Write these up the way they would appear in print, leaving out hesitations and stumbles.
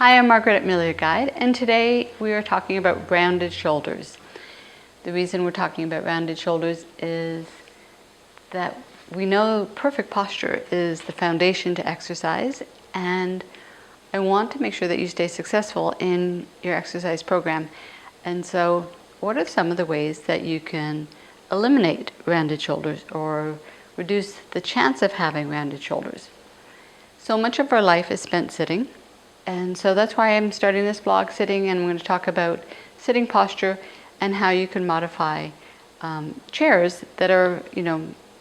Hi, I'm Margaret at Miller Guide, and today we are talking about rounded shoulders. The reason we're talking about rounded shoulders is that we know perfect posture is the foundation to exercise, and I want to make sure that you stay successful in your exercise program. And so, what are some of the ways that you can eliminate rounded shoulders or reduce the chance of having rounded shoulders? So much of our life is spent sitting. And so that's why I'm starting this blog sitting, and I'm going to talk about sitting posture and how you can modify chairs that are,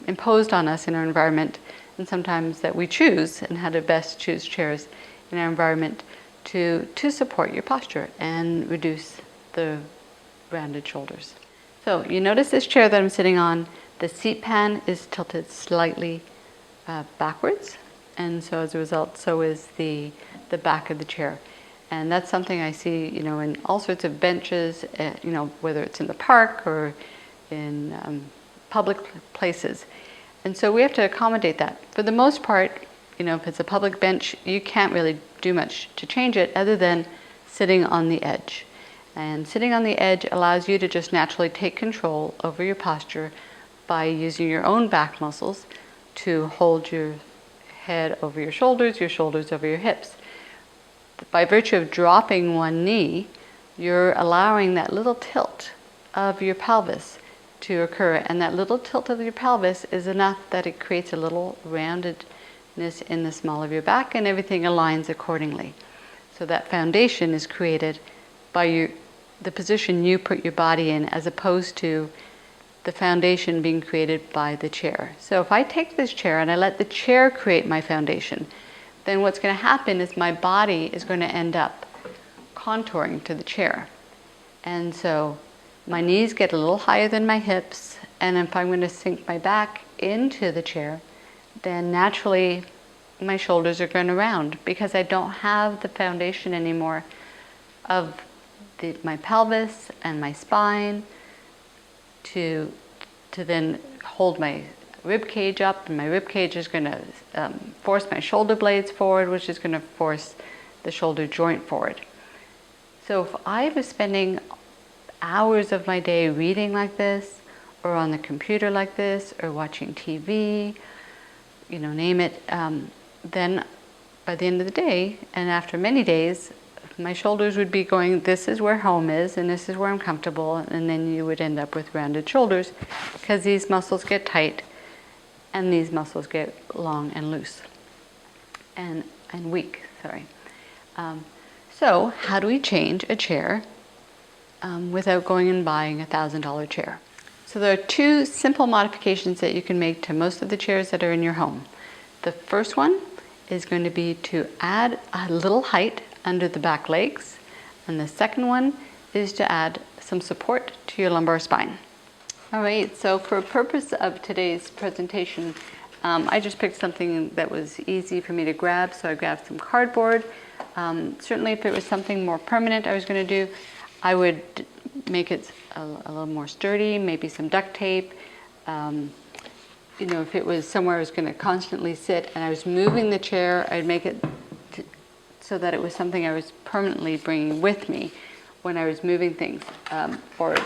imposed on us in our environment, and sometimes that we choose, and how to best choose chairs in our environment to support your posture and reduce the rounded shoulders. So you notice this chair that I'm sitting on, the seat pan is tilted slightly backwards. And so as a result, so is the back of the chair. And that's something I see, in all sorts of benches, whether it's in the park or in public places. And so we have to accommodate that. For the most part, if it's a public bench, you can't really do much to change it other than sitting on the edge. And sitting on the edge allows you to just naturally take control over your posture by using your own back muscles to hold your head over your shoulders over your hips. By virtue of dropping one knee, you're allowing that little tilt of your pelvis to occur, and that little tilt of your pelvis is enough that it creates a little roundedness in the small of your back, and everything aligns accordingly. So that foundation is created by the position you put your body in, as opposed to the foundation being created by the chair. So if I take this chair and I let the chair create my foundation, then what's going to happen is my body is going to end up contouring to the chair. And so my knees get a little higher than my hips, and if I'm going to sink my back into the chair, then naturally my shoulders are going to round, because I don't have the foundation anymore of my pelvis and my spine to then hold my rib cage up, and my rib cage is going to force my shoulder blades forward, which is going to force the shoulder joint forward. So if I was spending hours of my day reading like this, or on the computer like this, or watching TV, name it, then by the end of the day, and after many days, my shoulders would be going, this is where home is, and this is where I'm comfortable, and then you would end up with rounded shoulders, because these muscles get tight, and these muscles get long and loose, and weak, sorry. So how do we change a chair without going and buying a $1,000 chair? So there are two simple modifications that you can make to most of the chairs that are in your home. The first one is going to be to add a little height under the back legs, and the second one is to add some support to your lumbar spine. All right, so for purpose of today's presentation, I just picked something that was easy for me to grab, so I grabbed some cardboard. Certainly if it was something more permanent I was going to do, I would make it a little more sturdy, maybe some duct tape. If it was somewhere I was going to constantly sit and I was moving the chair, I'd make it so that it was something I was permanently bringing with me when I was moving things forward.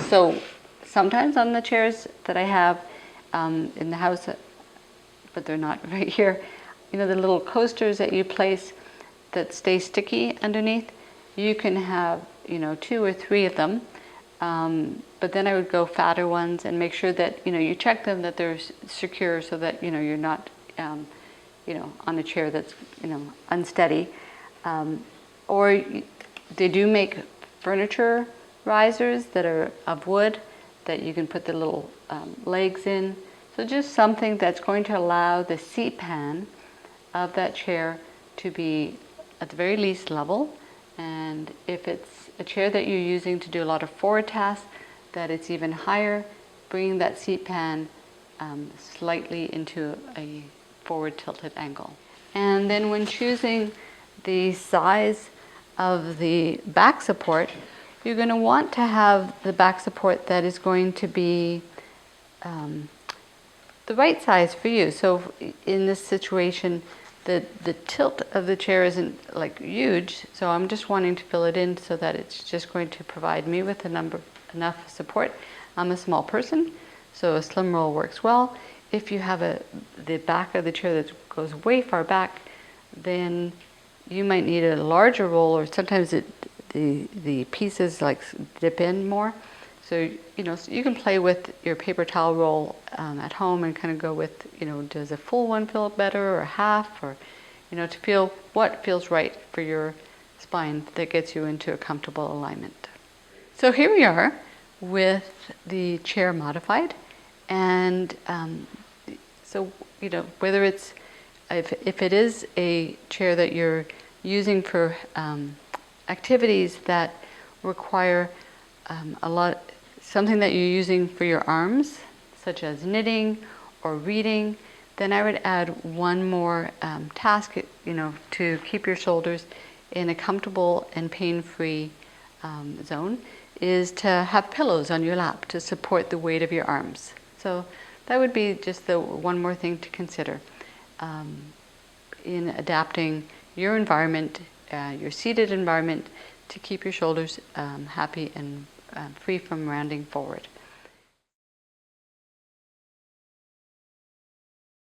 So sometimes on the chairs that I have in the house, but they're not right here, the little coasters that you place that stay sticky underneath, you can have 2 or 3 of them, but then I would go fatter ones and make sure that you check them that they're secure, so that you're not on a chair that's, unsteady. Or they do make furniture risers that are of wood that you can put the little legs in. So just something that's going to allow the seat pan of that chair to be at the very least level. And if it's a chair that you're using to do a lot of forward tasks, that it's even higher, bringing that seat pan slightly into a forward tilted angle. And then when choosing the size of the back support, you're going to want to have the back support that is going to be the right size for you. So in this situation, The tilt of the chair isn't like huge, so I'm just wanting to fill it in so that it's just going to provide me with enough support. I'm a small person, so a slim roll works well. If you have the back of the chair that goes way far back, then you might need a larger roll, or sometimes the pieces like dip in more. So, so you can play with your paper towel roll at home and kind of go with, does a full one feel better or half, or, to feel what feels right for your spine that gets you into a comfortable alignment. So here we are with the chair modified. And so, whether it's, if it is a chair that you're using for activities that require something that you're using for your arms, such as knitting or reading, then I would add one more task, to keep your shoulders in a comfortable and pain-free zone, is to have pillows on your lap to support the weight of your arms. So that would be just the one more thing to consider in adapting your environment, your seated environment, to keep your shoulders happy and free from rounding forward.